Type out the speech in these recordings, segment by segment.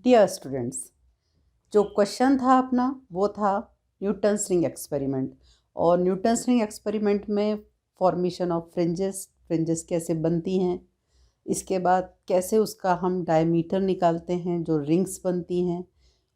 Dear students, जो question था अपना वो था न्यूटन्स रिंग एक्सपेरिमेंट। और न्यूटन्स रिंग एक्सपेरिमेंट में फॉर्मेशन ऑफ फ्रिंजेस कैसे बनती हैं, इसके बाद कैसे उसका हम डायमीटर निकालते हैं जो रिंग्स बनती हैं,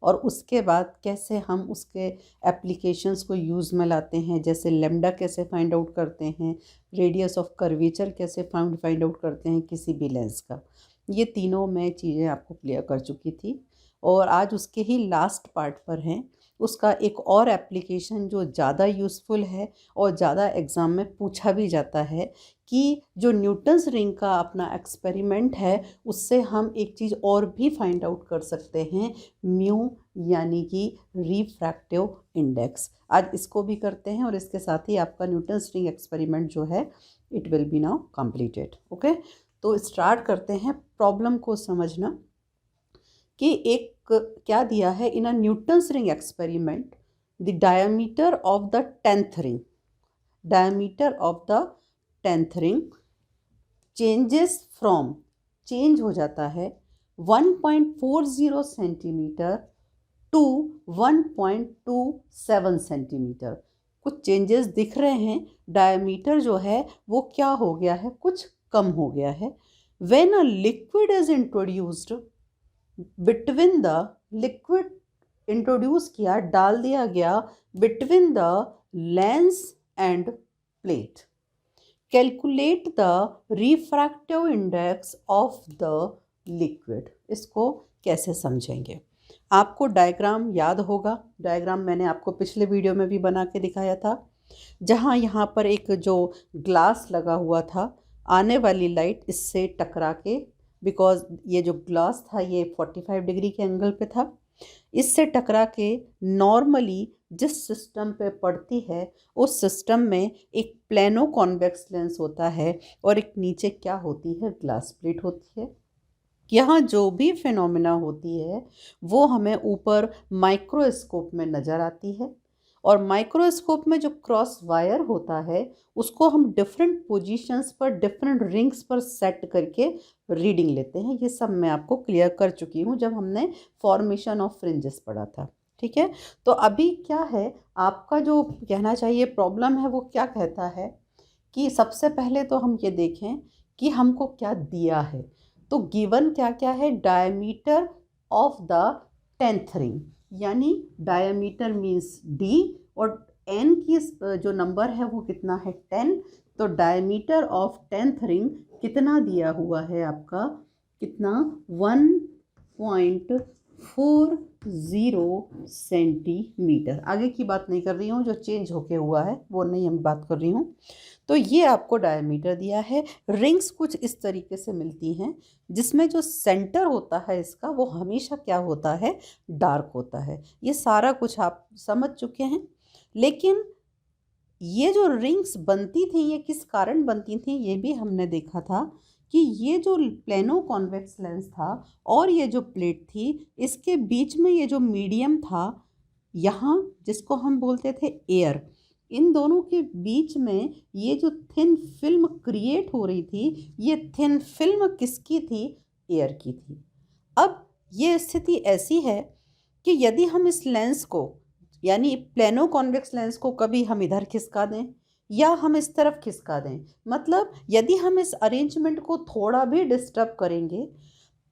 और उसके बाद कैसे हम उसके एप्लीकेशंस को यूज़ में लाते हैं, जैसे लेमडा कैसे फाइंड आउट करते हैं, रेडियस ऑफ कर्वेचर कैसे फाइंड आउट करते हैं किसी भी लेंस का। ये तीनों मैं चीज़ें आपको क्लियर कर चुकी थी और आज उसके ही लास्ट पार्ट पर हैं। उसका एक और एप्लीकेशन जो ज़्यादा यूज़फुल है और ज़्यादा एग्ज़ाम में पूछा भी जाता है कि जो न्यूटन्स रिंग का अपना एक्सपेरिमेंट है उससे हम एक चीज़ और भी फाइंड आउट कर सकते हैं, म्यू यानी कि रिफ्रैक्टिव इंडेक्स। आज इसको भी करते हैं और इसके साथ ही आपका न्यूटन्स रिंग एक्सपेरिमेंट जो है it will be now completed. Okay, तो स्टार्ट करते हैं प्रॉब्लम को समझना कि एक क्या दिया है। In a Newton's ring experiment the diameter of the tenth ring change हो जाता है 1.40 सेंटीमीटर टू 1.27 सेंटीमीटर। कुछ चेंजेस दिख रहे हैं, डायमीटर जो है वो क्या हो गया है, कुछ कम हो गया है। When a liquid is introduced between the liquid introduce किया, डाल दिया गया between the lens end plate, calculate the refractive index of the liquid. इसको कैसे समझेंगे, आपको डायग्राम याद होगा। डायग्राम मैंने आपको पिछले वीडियो में भी बना के दिखाया था, जहाँ यहाँ पर एक जो ग्लास लगा हुआ था, आने वाली लाइट इससे टकरा के, बिकॉज ये जो ग्लास था ये 45 डिग्री के एंगल पे था, इससे टकरा के नॉर्मली जिस सिस्टम पे पड़ती है उस सिस्टम में एक प्लेनो कॉन्वेक्स लेंस होता है और एक नीचे क्या होती है, ग्लास प्लेट होती है। यहाँ जो भी फिनोमिना होती है वो हमें ऊपर माइक्रोस्कोप में नज़र आती है, और माइक्रोस्कोप में जो क्रॉस वायर होता है उसको हम डिफरेंट पोजीशंस पर डिफरेंट रिंग्स पर सेट करके रीडिंग लेते हैं। ये सब मैं आपको क्लियर कर चुकी हूँ जब हमने फॉर्मेशन ऑफ फ्रिंजेस पढ़ा था। ठीक है, तो अभी क्या है, आपका जो कहना चाहिए प्रॉब्लम है वो क्या कहता है कि सबसे पहले तो हम ये देखें कि हमको क्या दिया है। तो गिवन क्या क्या है, diameter of the tenth ring, यानी डायमीटर मीन्स डी और एन की जो नंबर है वो कितना है, 10। तो डायमीटर ऑफ टेंथ रिंग कितना दिया हुआ है आपका, कितना 1.40 सेंटीमीटर। आगे की बात नहीं कर रही हूँ, जो चेंज होके हुआ है वो नहीं हम बात कर रही हूँ। तो ये आपको डायमीटर दिया है। रिंग्स कुछ इस तरीके से मिलती हैं जिसमें जो सेंटर होता है इसका वो हमेशा क्या होता है, डार्क होता है। ये सारा कुछ आप समझ चुके हैं, लेकिन ये जो रिंग्स बनती थी ये किस कारण बनती थी ये भी हमने देखा था कि ये जो प्लेनो कॉन्वेक्स लेंस था और ये जो प्लेट थी इसके बीच में ये जो मीडियम था यहाँ, जिसको हम बोलते थे एयर, इन दोनों के बीच में ये जो थिन फिल्म क्रिएट हो रही थी, ये थिन फिल्म किसकी थी, एयर की थी। अब ये स्थिति ऐसी है कि यदि हम इस लेंस को, यानी प्लेनो कॉन्वेक्स लेंस को, कभी हम इधर खिसका दें या हम इस तरफ खिसका दें, मतलब यदि हम इस अरेंजमेंट को थोड़ा भी डिस्टर्ब करेंगे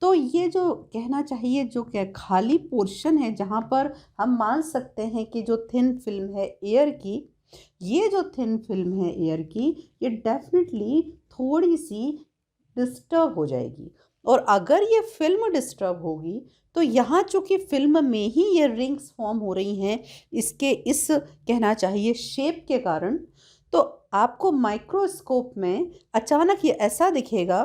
तो ये जो कहना चाहिए जो क्या खाली पोर्शन है जहाँ पर हम मान सकते हैं कि जो थिन फिल्म है एयर की, ये जो थिन फिल्म है एयर की, ये डेफिनेटली थोड़ी सी डिस्टर्ब हो जाएगी। और अगर ये फिल्म डिस्टर्ब होगी तो यहाँ चूँकि फिल्म में ही ये रिंग्स फॉर्म हो रही हैं इसके इस कहना चाहिए शेप के कारण, तो आपको माइक्रोस्कोप में अचानक ये ऐसा दिखेगा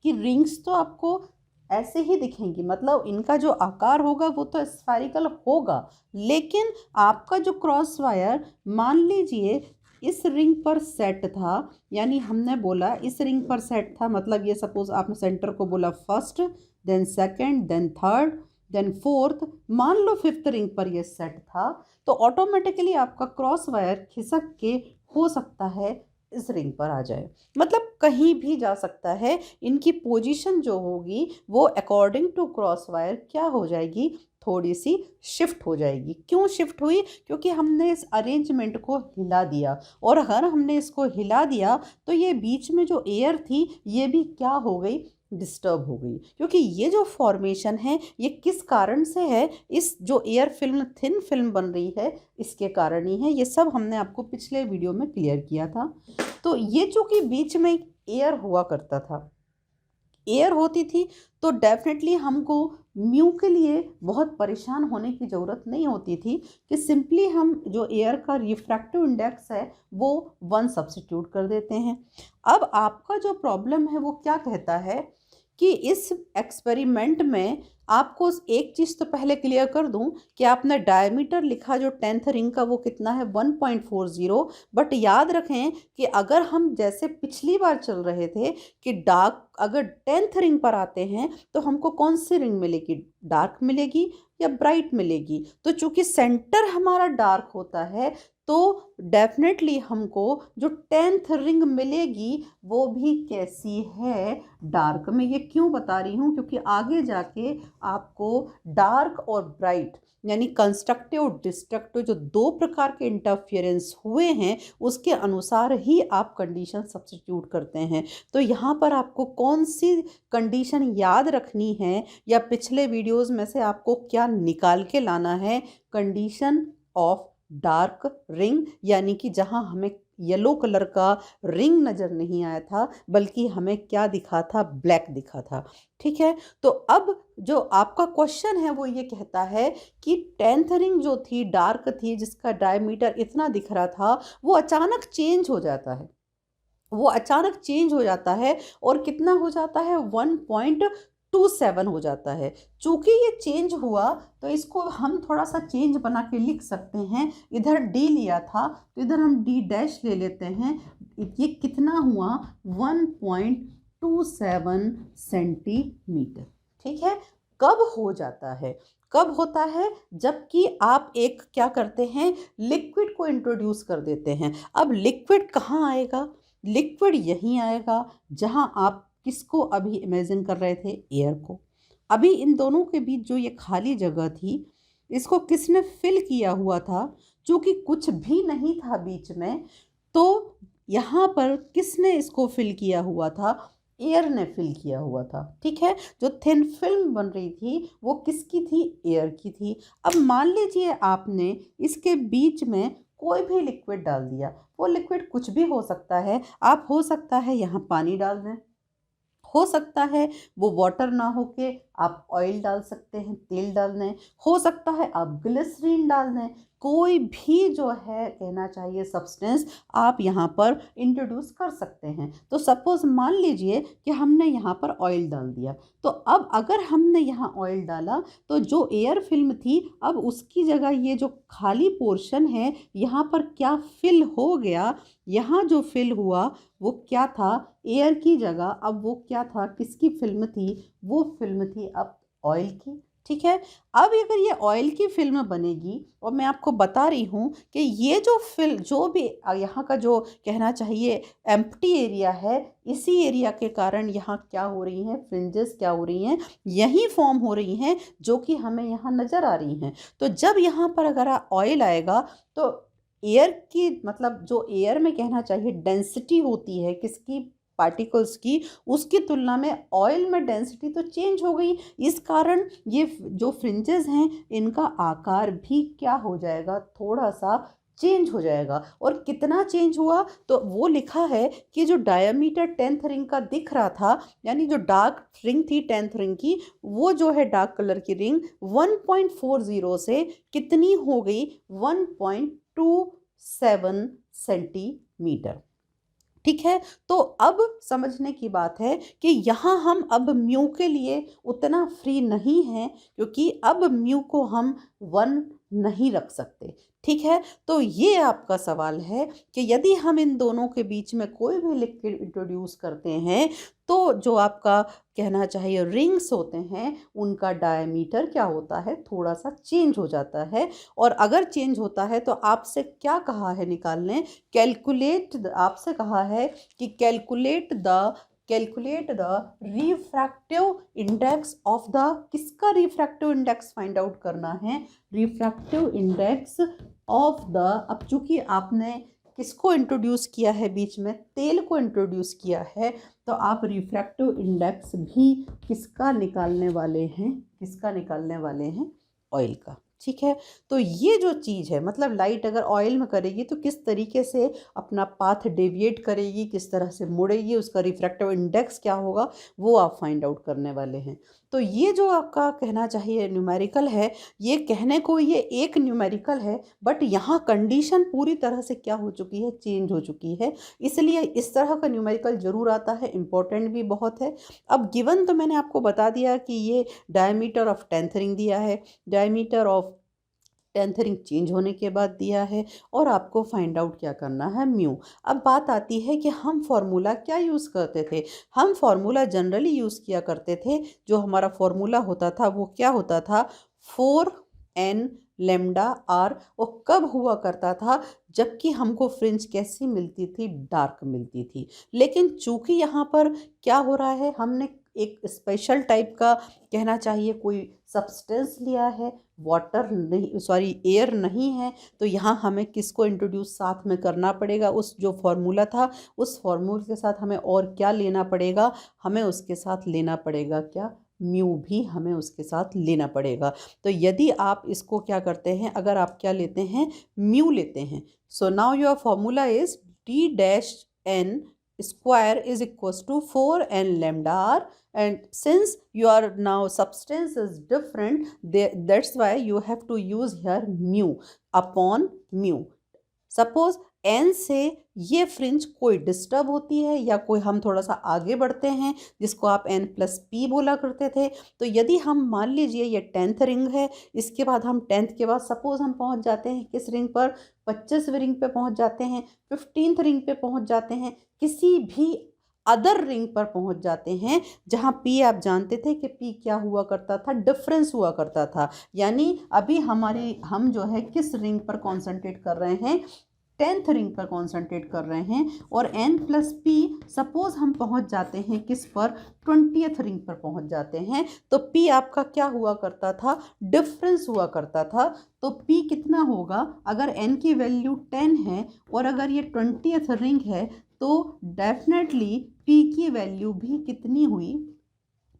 कि रिंग्स तो आपको ऐसे ही दिखेंगी, मतलब इनका जो आकार होगा वो तो स्फेरिकल होगा, लेकिन आपका जो क्रॉस वायर मान लीजिए इस रिंग पर सेट था, यानी हमने बोला इस रिंग पर सेट था, मतलब ये सपोज आपने सेंटर को बोला first, then second, then third, then fourth, मान लो फिफ्थ रिंग पर ये सेट था, तो ऑटोमेटिकली आपका क्रॉस वायर खिसक के हो सकता है इस रिंग पर आ जाए, मतलब कहीं भी जा सकता है। इनकी पोजीशन जो होगी वो अकॉर्डिंग टू क्रॉस वायर क्या हो जाएगी, थोड़ी सी शिफ्ट हो जाएगी। क्यों शिफ्ट हुई? क्योंकि हमने इस अरेंजमेंट को हिला दिया, और अगर हमने इसको हिला दिया तो ये बीच में जो एयर थी ये भी क्या हो गई, डिस्टर्ब हो गई। क्योंकि ये जो फॉर्मेशन है ये किस कारण से है, इस जो एयर फिल्म थिन फिल्म बन रही है इसके कारण ही है। ये सब हमने आपको पिछले वीडियो में क्लियर किया था। तो ये चूंकि बीच में एयर हुआ करता था, एयर होती थी, तो डेफिनेटली हमको म्यू के लिए बहुत परेशान होने की ज़रूरत नहीं होती थी कि सिंपली हम जो एयर का रिफ्रैक्टिव इंडेक्स है वो 1 सब्स्टिट्यूट कर देते हैं। अब आपका जो प्रॉब्लम है वो क्या कहता है कि इस एक्सपेरिमेंट में आपको एक चीज़ तो पहले क्लियर कर दूं कि आपने डायमीटर लिखा जो 10th रिंग का वो कितना है, 1.40। बट याद रखें कि अगर हम जैसे पिछली बार चल रहे थे कि डार्क अगर 10th रिंग पर आते हैं तो हमको कौन सी रिंग मिलेगी, डार्क मिलेगी या ब्राइट मिलेगी। तो चूंकि सेंटर हमारा डार्क होता है तो डेफिनेटली हमको जो 10th रिंग मिलेगी वो भी कैसी है, डार्क में। ये क्यों बता रही हूँ? क्योंकि आगे जाके आपको डार्क और ब्राइट यानी कंस्ट्रक्टिव और डिस्ट्रक्टिव जो 2 प्रकार के इंटरफेरेंस हुए हैं उसके अनुसार ही आप कंडीशन सब्स्टिट्यूट करते हैं। तो यहाँ पर आपको कौन सी कंडीशन याद रखनी है, या पिछले वीडियोस में से आपको क्या निकाल के लाना है, कंडीशन ऑफ डार्क रिंग, यानी कि जहां हमें येलो कलर का रिंग नज़र नहीं आया था बल्कि हमें क्या दिखा था, ब्लैक दिखा था। ठीक है, तो अब जो आपका क्वेश्चन है वो ये कहता है कि 10th रिंग जो थी डार्क थी, जिसका डायमीटर इतना दिख रहा था, वो अचानक चेंज हो जाता है। वो अचानक चेंज हो जाता है और कितना हो जाता है, 1.27 हो जाता है। चूंकि ये चेंज हुआ तो इसको हम थोड़ा सा चेंज बना के लिख सकते हैं। इधर डी लिया था तो इधर हम डी डैश ले लेते हैं। ये कितना हुआ, 1.27 सेंटीमीटर। ठीक है, कब हो जाता है, कब होता है, जबकि आप एक क्या करते हैं, लिक्विड को इंट्रोड्यूस कर देते हैं। अब लिक्विड कहाँ आएगा, लिक्विड यहीं आएगा जहां आप किसको अभी इमेजिन कर रहे थे, एयर को। अभी इन दोनों के बीच जो ये खाली जगह थी इसको किसने फिल किया हुआ था, क्योंकि कुछ भी नहीं था बीच में, तो यहाँ पर किसने इसको फिल किया हुआ था, एयर ने फिल किया हुआ था। ठीक है, जो थिन फिल्म बन रही थी वो किसकी थी, एयर की थी। अब मान लीजिए आपने इसके बीच में कोई भी लिक्विड डाल दिया, वो लिक्विड कुछ भी हो सकता है। आप हो सकता है यहाँ पानी डाल दें, हो सकता है वो वाटर ना हो के आप ऑयल डाल सकते हैं, तेल डाल दें, हो सकता है आप ग्लिसरीन डाल दें, कोई भी जो है कहना चाहिए सब्सटेंस आप यहाँ पर इंट्रोड्यूस कर सकते हैं। तो सपोज मान लीजिए कि हमने यहाँ पर ऑयल डाल दिया, तो अब अगर हमने यहाँ ऑयल डाला तो जो एयर फिल्म थी अब उसकी जगह ये जो खाली पोर्शन है यहाँ पर क्या फिल हो गया, यहाँ जो फिल हुआ वो क्या था, एयर की जगह अब वो क्या था, किसकी फिल्म थी, वो फिल्म थी अब ऑयल की। ठीक है, अब अगर ये ऑयल की फिल्म बनेगी और मैं आपको बता रही हूँ कि ये जो फिल्म जो भी यहाँ का जो कहना चाहिए एम्प्टी एरिया है, इसी एरिया के कारण यहाँ क्या हो रही हैं, फ्रिंजेस क्या हो रही हैं, यही फॉर्म हो रही हैं जो कि हमें यहाँ नज़र आ रही हैं। तो जब यहाँ पर अगर ऑयल आएगा तो एयर की मतलब जो एयर में कहना चाहिए डेंसिटी होती है किसकी, पार्टिकल्स की, उसकी तुलना में ऑयल में डेंसिटी तो चेंज हो गई। इस कारण ये जो फ्रिंजेस हैं इनका आकार भी क्या हो जाएगा, थोड़ा सा चेंज हो जाएगा। और कितना चेंज हुआ, तो वो लिखा है कि जो डायमीटर 10th रिंग का दिख रहा था, यानी जो डार्क रिंग थी 10th रिंग की, वो जो है डार्क कलर की रिंग 1.40 से कितनी हो गई, 1.27 सेंटीमीटर। ठीक है, तो अब समझने की बात है कि यहाँ हम अब म्यू के लिए उतना फ्री नहीं हैं, क्योंकि अब म्यू को हम 1 नहीं रख सकते। ठीक है। तो ये आपका सवाल है कि यदि हम इन दोनों के बीच में कोई भी लिक्विड इंट्रोड्यूस करते हैं तो जो आपका कहना चाहिए रिंग्स होते हैं उनका डायमीटर क्या होता है, थोड़ा सा चेंज हो जाता है। और अगर चेंज होता है तो आपसे क्या कहा है निकालने, आपसे कहा है कि calculate the refractive index of the, किसका रिफ्रैक्टिव इंडेक्स फाइंड आउट करना है, रिफ्रैक्टिव इंडेक्स ऑफ द। अब चूंकि आपने किसको इंट्रोड्यूस किया है बीच में, तेल को इंट्रोड्यूस किया है, तो आप रिफ्रैक्टिव इंडेक्स भी किसका निकालने वाले हैं, किसका निकालने वाले हैं, ऑयल का। ठीक है। तो ये जो चीज़ है, मतलब लाइट अगर ऑयल में करेगी तो किस तरीके से अपना पाथ डेविएट करेगी, किस तरह से मुड़ेगी, उसका रिफ्रैक्टिव इंडेक्स क्या होगा, वो आप फाइंड आउट करने वाले हैं। तो ये जो आपका कहना चाहिए न्यूमेरिकल है, ये कहने को ये एक न्यूमेरिकल है, बट यहाँ कंडीशन पूरी तरह से क्या हो चुकी है, चेंज हो चुकी है। इसलिए इस तरह का न्यूमेरिकल ज़रूर आता है, इम्पोर्टेंट भी बहुत है। अब गिवन तो मैंने आपको बता दिया कि ये डायमीटर ऑफ 10th रिंग दिया है, diameter of 10th ring change होने के बाद दिया है, और आपको फाइंड आउट क्या करना है, म्यू। अब बात आती है कि हम फॉर्मूला क्या यूज़ करते थे। हम फॉर्मूला जनरली यूज़ किया करते थे, जो हमारा फॉर्मूला होता था वो क्या होता था, 4n लेमडा आर। और कब हुआ करता था, जबकि हमको फ्रिंज कैसी मिलती थी, डार्क मिलती थी। लेकिन चूंकि यहाँ पर क्या हो रहा है, हमने एक स्पेशल टाइप का कहना चाहिए कोई सब्सटेंस लिया है, वाटर नहीं, सॉरी एयर नहीं है, तो यहाँ हमें किसको इंट्रोड्यूस साथ में करना पड़ेगा, उस जो फॉर्मूला था उस फॉर्मूले के साथ हमें और क्या लेना पड़ेगा, हमें उसके साथ लेना पड़ेगा क्या, म्यू भी हमें उसके साथ लेना पड़ेगा। तो यदि आप इसको क्या करते हैं, अगर आप क्या लेते हैं, म्यू लेते हैं, so now your formula is D dash N square is equals to 4n lambda r, and since your now substance is different, that's why you have to use here mu upon mu. Suppose n से ये fringe कोई disturb होती है या कोई हम थोड़ा सा आगे बढ़ते हैं, जिसको आप n प्लस पी बोला करते थे। तो यदि हम मान लीजिए ये 10th रिंग है, इसके बाद हम 10th के बाद सपोज हम पहुंच जाते हैं किस रिंग पर, 25वीं रिंग पे पहुंच जाते हैं, 15th रिंग पे पहुंच जाते हैं, किसी भी अदर रिंग पर पहुंच जाते हैं जहां पी आप जानते थे कि पी क्या हुआ करता था, डिफरेंस हुआ करता था। यानी अभी हम जो है किस रिंग पर कॉन्सेंट्रेट कर रहे हैं, 10th रिंग पर कॉन्सेंट्रेट कर रहे हैं। और n प्लस पी सपोज हम पहुंच जाते हैं किस पर, 20th रिंग पर पहुंच जाते हैं, तो p आपका क्या हुआ करता था, डिफरेंस हुआ करता था। तो p कितना होगा, अगर n की वैल्यू 10 है और अगर ये 20th रिंग है, तो डेफिनेटली p की वैल्यू भी कितनी हुई,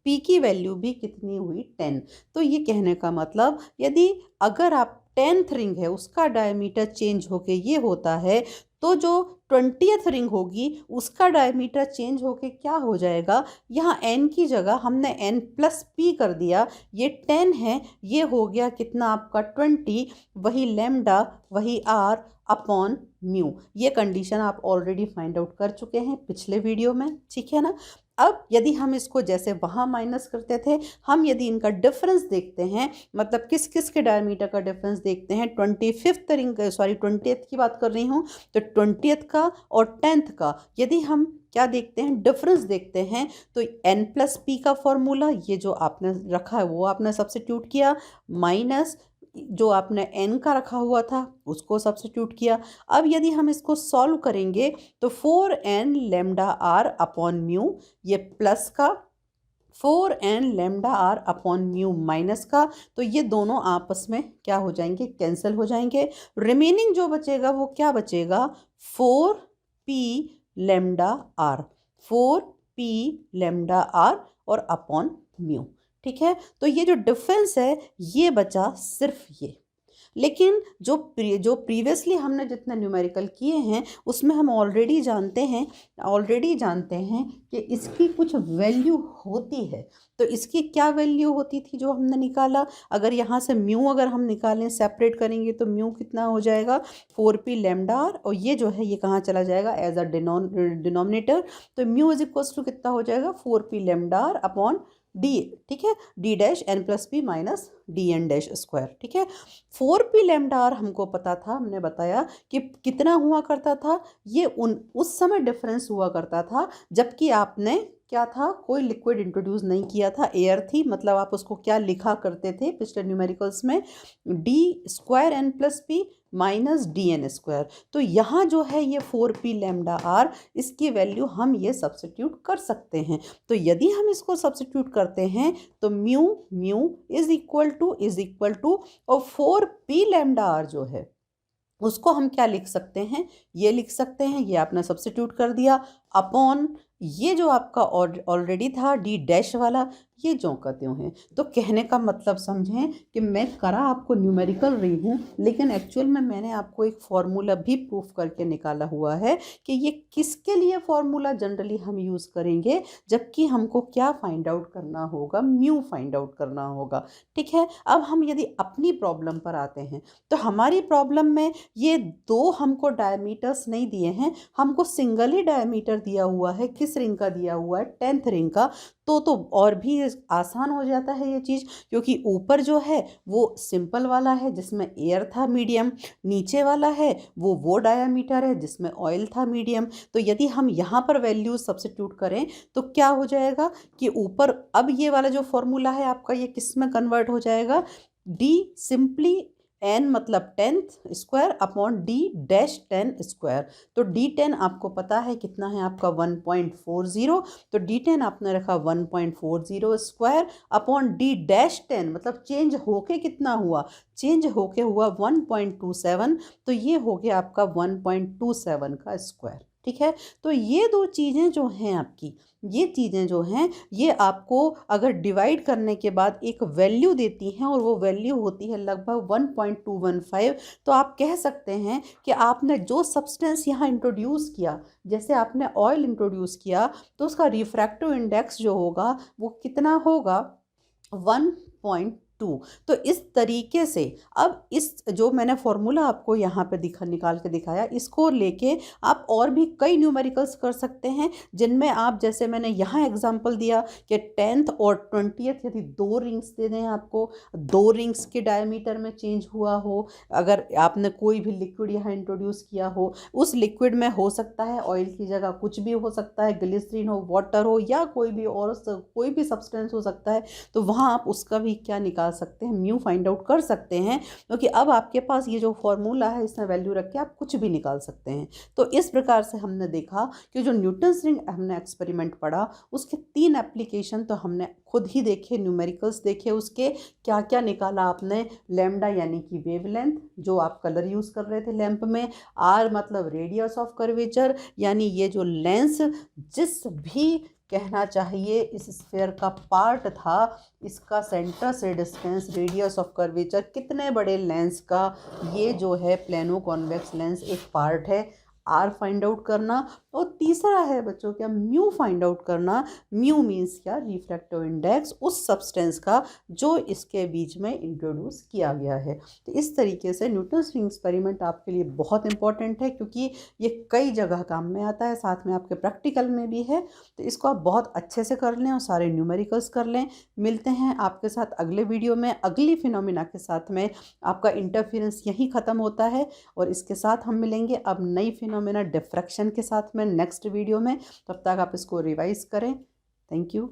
p की वैल्यू भी कितनी हुई, 10। तो ये कहने का मतलब, यदि अगर आप 10th रिंग है उसका डायमीटर चेंज होके ये होता है, तो जो 20th रिंग होगी उसका डायमीटर चेंज होके क्या हो जाएगा, यहाँ n की जगह हमने n प्लस पी कर दिया, ये 10 है, ये हो गया कितना आपका 20, वही लेमडा वही r अपॉन म्यू। ये कंडीशन आप ऑलरेडी फाइंड आउट कर चुके हैं पिछले वीडियो में, ठीक है ना। अब यदि हम इसको जैसे वहाँ माइनस करते थे, हम यदि इनका डिफरेंस देखते हैं, मतलब किस किस के डायमीटर का डिफरेंस देखते हैं, 25th रिंग, सॉरी 20th की बात कर रही हूँ, तो 20th का और 10th का यदि हम क्या देखते हैं, डिफरेंस देखते हैं, तो n प्लस पी का फॉर्मूला, ये जो आपने रखा है वो आपने सब्स्टिट्यूट किया, माइनस जो आपने n का रखा हुआ था उसको सब्स्टिट्यूट किया। अब यदि हम इसको सॉल्व करेंगे तो 4n lambda R upon mu, ये प्लस का, 4n lambda R upon mu minus का, तो ये दोनों आपस में क्या हो जाएंगे, कैंसिल हो जाएंगे। रिमेनिंग जो बचेगा वो क्या बचेगा, 4p lambda R, 4p lambda R और अपॉन म्यू, ठीक है। तो ये जो डिफरेंस है ये बचा सिर्फ ये। लेकिन जो प्रीवियसली हमने जितने न्यूमेरिकल किए हैं उसमें हम ऑलरेडी जानते हैं कि इसकी कुछ वैल्यू होती है। तो इसकी क्या वैल्यू होती थी जो हमने निकाला, अगर यहाँ से म्यू अगर हम निकालें, सेपरेट करेंगे, तो म्यू कितना हो जाएगा, 4p लेमडा आर, और ये जो है ये कहाँ चला जाएगा, एज अ डिनोमिनेटर। तो म्यू इज इक्वल्स टू कितना हो जाएगा, 4p lambda R upon D, ठीक है, D dash N plus P minus D N dash square, ठीक है। 4p लैम्डा आर हमको पता था, हमने बताया कि कितना हुआ करता था, ये उस समय डिफरेंस हुआ करता था जबकि आपने क्या था, कोई लिक्विड इंट्रोड्यूस नहीं किया था, एयर थी। मतलब आप उसको क्या लिखा करते थे पिछले न्यूमेरिकल्स में, D square N plus P minus D N square. तो यहाँ जो है ये 4p लैम्डा आर, इसकी वैल्यू हम ये सब्स्टिट्यूट कर सकते हैं। तो यदि हम इसको सब्स्टिट्यूट करते हैं तो mu mu is equal to और 4p लैम्डा आर जो है उसको हम क्या लिख सकते हैं, ये लिख सकते हैं, ये आपने सब्स्टिट्यूट कर दिया अपॉन ये जो आपका ऑलरेडी था डी डैश वाला, ये जो का त्यों है। तो कहने का मतलब समझें कि मैं करा आपको न्यूमेरिकल रही हूँ, लेकिन एक्चुअल में मैंने आपको एक फॉर्मूला भी प्रूफ करके निकाला हुआ है कि ये किसके लिए फॉर्मूला जनरली हम यूज़ करेंगे, जबकि हमको क्या फाइंड आउट करना होगा, म्यू फाइंड आउट करना होगा, ठीक है। अब हम यदि अपनी प्रॉब्लम पर आते हैं तो हमारी प्रॉब्लम में ये दो हमको डायमीटर्स नहीं दिए हैं, हमको सिंगल ही डायमीटर दिया हुआ है। किस रिंग का दिया हुआ है, 10th रिंग का। तो और भी आसान हो जाता है ये चीज़, क्योंकि ऊपर जो है वो सिंपल वाला है जिसमें एयर था मीडियम, नीचे वाला है वो डायामीटर है जिसमें ऑयल था मीडियम। तो यदि हम यहाँ पर वैल्यूज सब्स्टिट्यूट करें तो क्या हो जाएगा कि ऊपर अब ये वाला जो फॉर्मूला है आपका ये किस में कन्वर्ट हो जाएगा, डी सिंपली एन मतलब 10th square upon D dash 10 square. तो D10 आपको पता है कितना है आपका 1.40, तो D10 आपने रखा 1.40 स्क्वायर अपॉन डी डैश 10, मतलब चेंज होके कितना हुआ, चेंज होके हुआ 1.27, तो ये हो गया आपका 1.27 का स्क्वायर, ठीक है। तो ये दो चीज़ें जो हैं आपकी, ये चीज़ें जो हैं ये आपको अगर डिवाइड करने के बाद एक वैल्यू देती हैं और वो वैल्यू होती है लगभग 1.215। तो आप कह सकते हैं कि आपने जो सब्सटेंस यहाँ इंट्रोड्यूस किया, जैसे आपने ऑयल इंट्रोड्यूस किया, तो उसका रिफ्रैक्टिव इंडेक्स जो होगा वो कितना होगा, 1.2। तो इस तरीके से अब इस जो मैंने फॉर्मूला आपको यहाँ पे निकाल के दिखाया, इसको लेके आप और भी कई न्यूमेरिकल्स कर सकते हैं, जिनमें आप जैसे मैंने यहाँ एग्जांपल दिया कि 10th और 20th यदि दो रिंग्स दे दें आपको, दो रिंग्स के डायमीटर में चेंज हुआ हो, अगर आपने कोई भी लिक्विड यहाँ इंट्रोड्यूस किया हो, उस लिक्विड में हो सकता है ऑयल की जगह कुछ भी हो सकता है, ग्लिसरीन हो, वाटर हो, या कोई भी सब्सटेंस हो सकता है, तो वहाँ आप उसका भी क्या निकाल सकते हैं, म्यू फाइंड आउट कर सकते हैं, क्योंकि अब आपके पास ये जो फॉर्मूला है इसमें वैल्यू रख के आप कुछ भी निकाल सकते हैं। तो इस प्रकार से हमने देखा कि जो न्यूटन्स रिंग हमने एक्सपेरिमेंट पढ़ा उसके 3 एप्लीकेशन तो हमने खुद ही देखे, न्यूमेरिकल्स देखे, उसके क्या क्या निकाला आपने, लैम्डा यानी कि वेवलेंथ जो आप कलर यूज़ कर रहे थे लैंप में, आर मतलब रेडियस ऑफ कर्वेचर यानी ये जो लेंस जिस भी कहना चाहिए इस स्फीयर का पार्ट था, इसका सेंटर से डिस्टेंस, रेडियस ऑफ कर्वेचर, कितने बड़े लेंस का ये जो है प्लेनो कॉन्वेक्स लेंस एक पार्ट है, आर फाइंड आउट करना। और तीसरा है बच्चों क्या, म्यू फाइंड आउट करना। म्यू मीन्स क्या, रिफ्रैक्टिव इंडेक्स उस सब्सटेंस का जो इसके बीच में इंट्रोड्यूस किया गया है। तो इस तरीके से न्यूटन्स रिंग एक्सपेरिमेंट आपके लिए बहुत इंपॉर्टेंट है, क्योंकि ये कई जगह काम में आता है, साथ में आपके प्रैक्टिकल में भी है। तो इसको आप बहुत अच्छे से कर लें और सारे न्यूमेरिकल्स कर लें। मिलते हैं आपके साथ अगले वीडियो में अगली फिनोमिना के साथ में। आपका इंटरफेरेंस यहीं ख़त्म होता है और इसके साथ हम मिलेंगे अब नई फिनोमिना डिफ्रैक्शन के साथ में नेक्स्ट वीडियो में। तब तक आप इसको रिवाइज करें। Thank you.